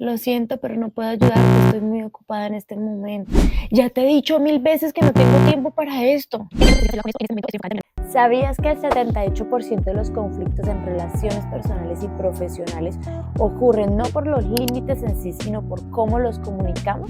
Lo siento, pero no puedo ayudarte, estoy muy ocupada en este momento. Ya te he dicho 1000 veces que no tengo tiempo para esto. ¿Sabías que el 78% de los conflictos en relaciones personales y profesionales ocurren no por los límites en sí, sino por cómo los comunicamos?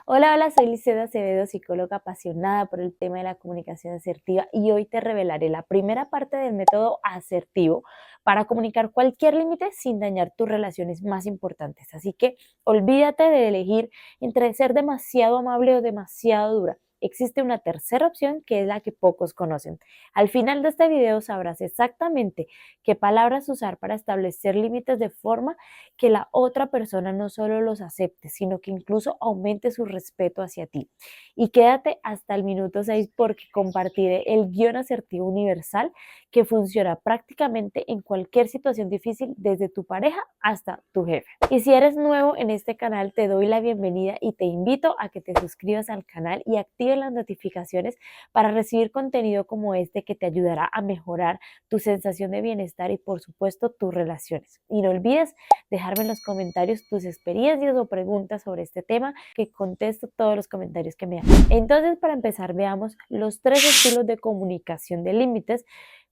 Hola, soy Liceda Acevedo, psicóloga apasionada por el tema de la comunicación asertiva y hoy te revelaré la primera parte del método asertivo para comunicar cualquier límite sin dañar tus relaciones más importantes. Así que olvídate de elegir entre ser demasiado amable o demasiado dura. Existe una tercera opción que es la que pocos conocen. Al final de este video sabrás exactamente qué palabras usar para establecer límites de forma que la otra persona no solo los acepte, sino que incluso aumente su respeto hacia ti. Y quédate hasta el minuto 6 porque compartiré el guión asertivo universal que funciona prácticamente en cualquier situación difícil, desde tu pareja hasta tu jefe. Y si eres nuevo en este canal, te doy la bienvenida y te invito a que te suscribas al canal y actives las notificaciones para recibir contenido como este que te ayudará a mejorar tu sensación de bienestar y por supuesto tus relaciones. Y no olvides dejarme en los comentarios tus experiencias o preguntas sobre este tema, que contesto todos los comentarios que me hagan. Entonces, para empezar, veamos los 3 estilos de comunicación de límites.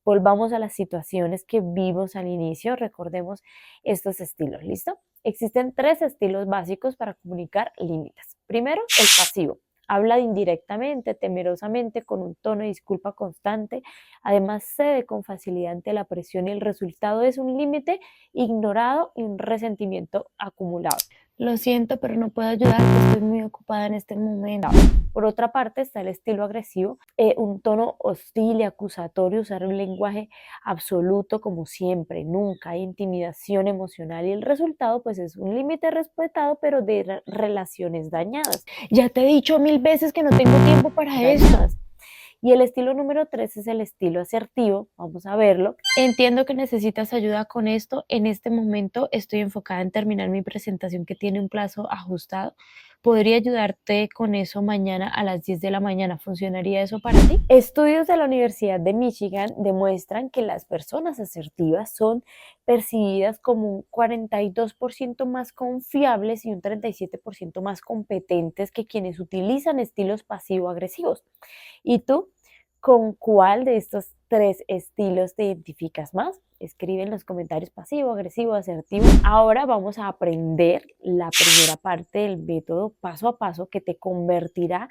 Volvamos a las situaciones que vimos al inicio, recordemos estos estilos, ¿listo? Existen 3 estilos básicos para comunicar límites. Primero, el pasivo. Habla indirectamente, temerosamente, con un tono de disculpa constante. Además, cede con facilidad ante la presión y el resultado es un límite ignorado y un resentimiento acumulado. Lo siento, pero no puedo ayudarte, estoy muy ocupada en este momento. Por otra parte está el estilo agresivo, un tono hostil y acusatorio, usar un lenguaje absoluto como siempre, nunca hay intimidación emocional y el resultado pues es un límite respetado pero de relaciones dañadas. Ya te he dicho 1000 veces que no tengo tiempo para esto. Y el estilo número 3 es el estilo asertivo, vamos a verlo. Entiendo que necesitas ayuda con esto. En este momento estoy enfocada en terminar mi presentación que tiene un plazo ajustado. ¿Podría ayudarte con eso mañana a las 10 de la mañana? ¿Funcionaría eso para ti? Estudios de la Universidad de Michigan demuestran que las personas asertivas son percibidas como un 42% más confiables y un 37% más competentes que quienes utilizan estilos pasivo-agresivos. ¿Y tú, con cuál de estos 3 estilos te identificas más? Escribe en los comentarios pasivo, agresivo, asertivo. Ahora vamos a aprender la primera parte del método paso a paso que te convertirá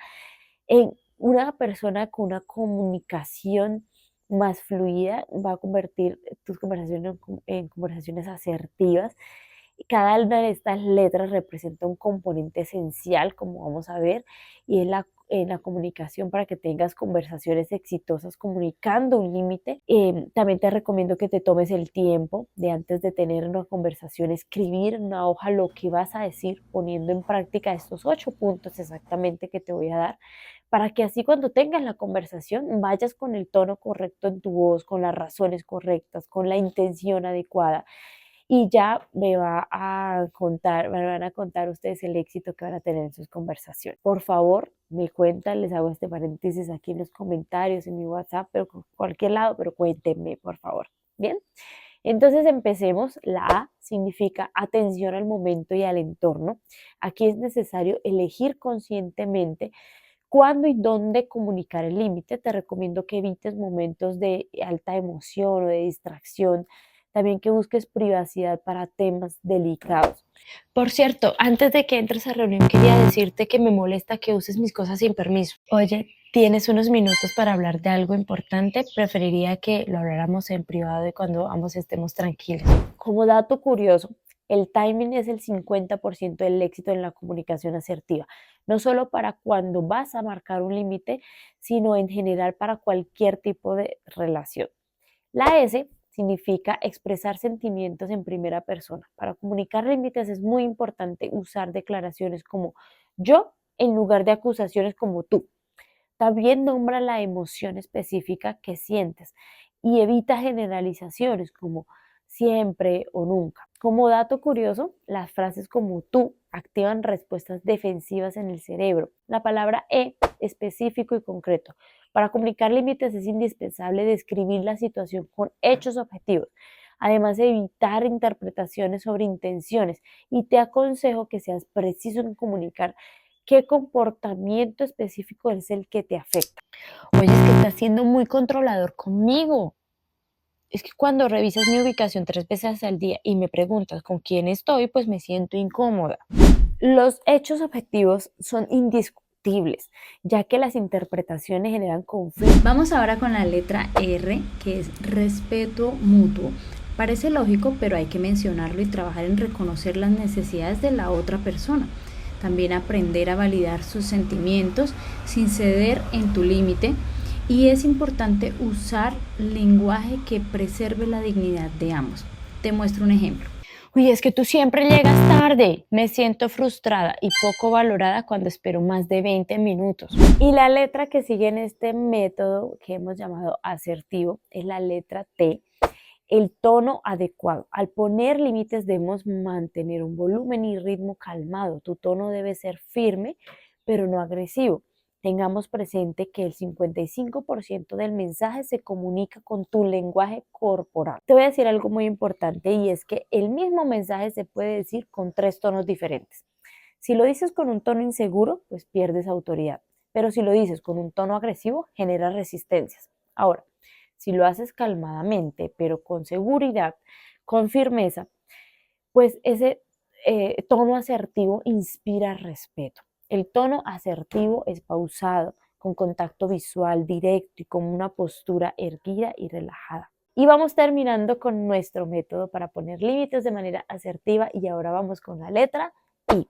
en una persona con una comunicación más fluida, va a convertir tus conversaciones en conversaciones asertivas. Cada una de estas letras representa un componente esencial, como vamos a ver, y es la comunicación para que tengas conversaciones exitosas comunicando un límite. También te recomiendo que te tomes el tiempo de, antes de tener una conversación, escribir en una hoja lo que vas a decir, poniendo en práctica estos 8 puntos exactamente que te voy a dar, para que así cuando tengas la conversación vayas con el tono correcto en tu voz, con las razones correctas, con la intención adecuada, y ya me van a contar ustedes el éxito que van a tener en sus conversaciones. Por favor, me cuentan, les hago este paréntesis aquí en los comentarios, en mi WhatsApp, pero con cualquier lado, pero cuéntenme, por favor. Bien, entonces empecemos. La A significa atención al momento y al entorno. Aquí es necesario elegir conscientemente cuándo y dónde comunicar el límite. Te recomiendo que evites momentos de alta emoción o de distracción. También que busques privacidad para temas delicados. Por cierto, antes de que entres a reunión quería decirte que me molesta que uses mis cosas sin permiso. Oye, ¿tienes unos minutos para hablar de algo importante? Preferiría que lo habláramos en privado y cuando ambos estemos tranquilos. Como dato curioso, el timing es el 50% del éxito en la comunicación asertiva, no solo para cuando vas a marcar un límite, sino en general para cualquier tipo de relación. La S significa expresar sentimientos en primera persona. Para comunicar límites es muy importante usar declaraciones como yo en lugar de acusaciones como tú. También nombra la emoción específica que sientes y evita generalizaciones como siempre o nunca. Como dato curioso, las frases como tú activan respuestas defensivas en el cerebro. La palabra específico y concreto. Para comunicar límites es indispensable describir la situación con hechos objetivos. Además, evitar interpretaciones sobre intenciones y te aconsejo que seas preciso en comunicar qué comportamiento específico es el que te afecta. Oye, es que estás siendo muy controlador conmigo. Es que cuando revisas mi ubicación 3 veces al día y me preguntas con quién estoy, pues me siento incómoda. Los hechos objetivos son indiscutibles, ya que las interpretaciones generan conflictos. Vamos ahora con la letra R, que es respeto mutuo. Parece lógico, pero hay que mencionarlo y trabajar en reconocer las necesidades de la otra persona. También aprender a validar sus sentimientos sin ceder en tu límite. Y es importante usar lenguaje que preserve la dignidad de ambos. Te muestro un ejemplo. Uy, es que tú siempre llegas tarde. Me siento frustrada y poco valorada cuando espero más de 20 minutos. Y la letra que sigue en este método que hemos llamado asertivo es la letra T, el tono adecuado. Al poner límites debemos mantener un volumen y ritmo calmado. Tu tono debe ser firme, pero no agresivo. Tengamos presente que el 55% del mensaje se comunica con tu lenguaje corporal. Te voy a decir algo muy importante y es que el mismo mensaje se puede decir con 3 tonos diferentes. Si lo dices con un tono inseguro, pues pierdes autoridad. Pero si lo dices con un tono agresivo, genera resistencias. Ahora, si lo haces calmadamente, pero con seguridad, con firmeza, pues ese tono asertivo inspira respeto. El tono asertivo es pausado, con contacto visual directo y con una postura erguida y relajada. Y vamos terminando con nuestro método para poner límites de manera asertiva y ahora vamos con la letra I.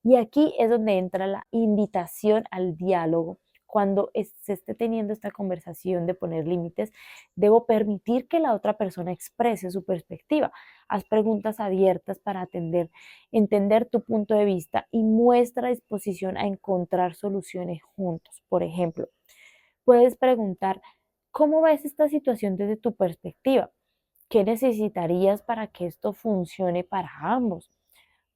Y aquí es donde entra la invitación al diálogo. Cuando se esté teniendo esta conversación de poner límites, debo permitir que la otra persona exprese su perspectiva. Haz preguntas abiertas para entender tu punto de vista y muestra disposición a encontrar soluciones juntos. Por ejemplo, puedes preguntar, ¿cómo ves esta situación desde tu perspectiva? ¿Qué necesitarías para que esto funcione para ambos?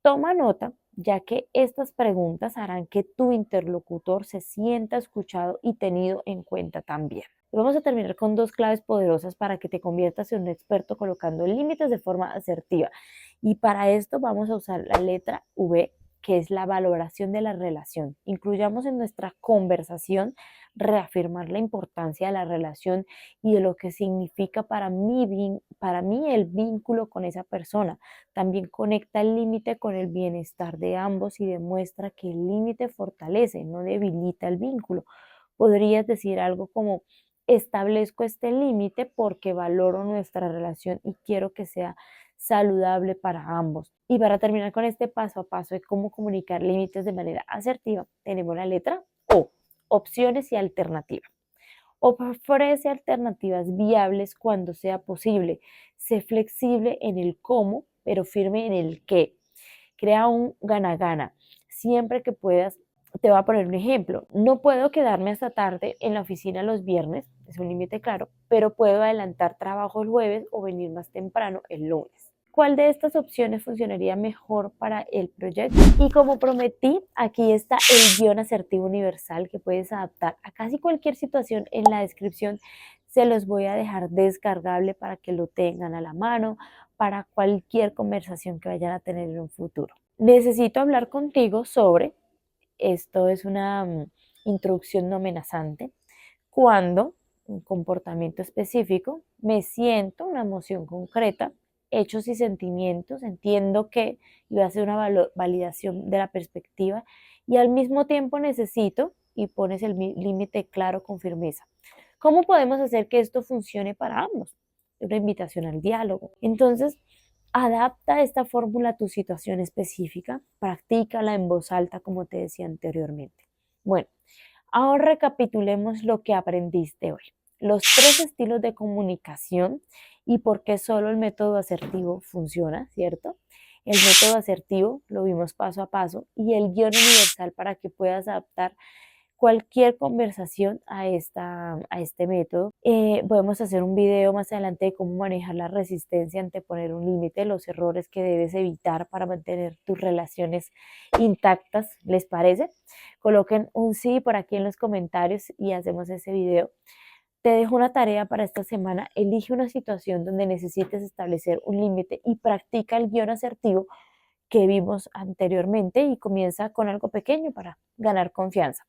Toma nota, ya que estas preguntas harán que tu interlocutor se sienta escuchado y tenido en cuenta también. Y vamos a terminar con 2 claves poderosas para que te conviertas en un experto colocando límites de forma asertiva. Y para esto vamos a usar la letra V, que es la valoración de la relación. Incluyamos en nuestra conversación reafirmar la importancia de la relación y de lo que significa para mí el vínculo con esa persona. También conecta el límite con el bienestar de ambos y demuestra que el límite fortalece, no debilita el vínculo. Podrías decir algo como, establezco este límite porque valoro nuestra relación y quiero que sea saludable para ambos. Y para terminar con este paso a paso de cómo comunicar límites de manera asertiva, tenemos la letra O, opciones y alternativas. Ofrece alternativas viables cuando sea posible. Sé flexible en el cómo, pero firme en el qué. Crea un gana-gana. Siempre que puedas, te voy a poner un ejemplo. No puedo quedarme hasta tarde en la oficina los viernes, es un límite claro, pero puedo adelantar trabajo el jueves o venir más temprano el lunes. ¿Cuál de estas opciones funcionaría mejor para el proyecto? Y como prometí, aquí está el guión asertivo universal que puedes adaptar a casi cualquier situación. En la descripción se los voy a dejar descargable para que lo tengan a la mano para cualquier conversación que vayan a tener en un futuro. Necesito hablar contigo sobre, esto es una introducción no amenazante, cuando un comportamiento específico, me siento una emoción concreta, hechos y sentimientos, entiendo que iba a hacer una validación de la perspectiva y al mismo tiempo necesito, y pones el límite claro con firmeza. ¿Cómo podemos hacer que esto funcione para ambos? Una invitación al diálogo. Entonces, adapta esta fórmula a tu situación específica, practícala en voz alta como te decía anteriormente. Bueno, ahora recapitulemos lo que aprendiste hoy. Los 3 estilos de comunicación y por qué solo el método asertivo funciona, ¿cierto? El método asertivo lo vimos paso a paso y el guión universal para que puedas adaptar cualquier conversación a este método. Podemos hacer un video más adelante de cómo manejar la resistencia ante poner un límite, los errores que debes evitar para mantener tus relaciones intactas, ¿les parece? Coloquen un sí por aquí en los comentarios y hacemos ese video. Te dejo una tarea para esta semana. Elige una situación donde necesites establecer un límite y practica el guión asertivo que vimos anteriormente y comienza con algo pequeño para ganar confianza.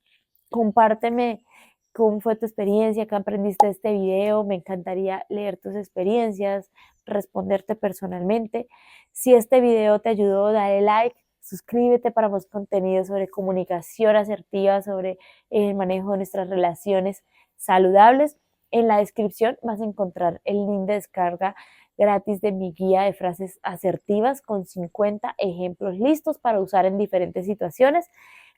Compárteme cómo fue tu experiencia, qué aprendiste de este video. Me encantaría leer tus experiencias, responderte personalmente. Si este video te ayudó, dale like, suscríbete para más contenido sobre comunicación asertiva, sobre el manejo de nuestras relaciones saludables. En la descripción vas a encontrar el link de descarga gratis de mi guía de frases asertivas con 50 ejemplos listos para usar en diferentes situaciones.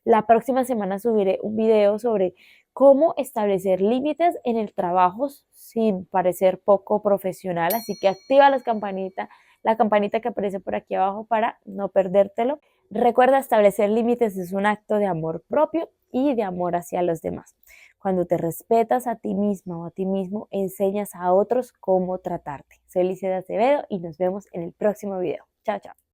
La próxima semana subiré un video sobre cómo establecer límites en el trabajo sin parecer poco profesional, así que activa la campanita que aparece por aquí abajo para no perdértelo. Recuerda, establecer límites es un acto de amor propio y de amor hacia los demás. Cuando te respetas a ti misma o a ti mismo, enseñas a otros cómo tratarte. Soy Licia de Acevedo y nos vemos en el próximo video. Chao, chao.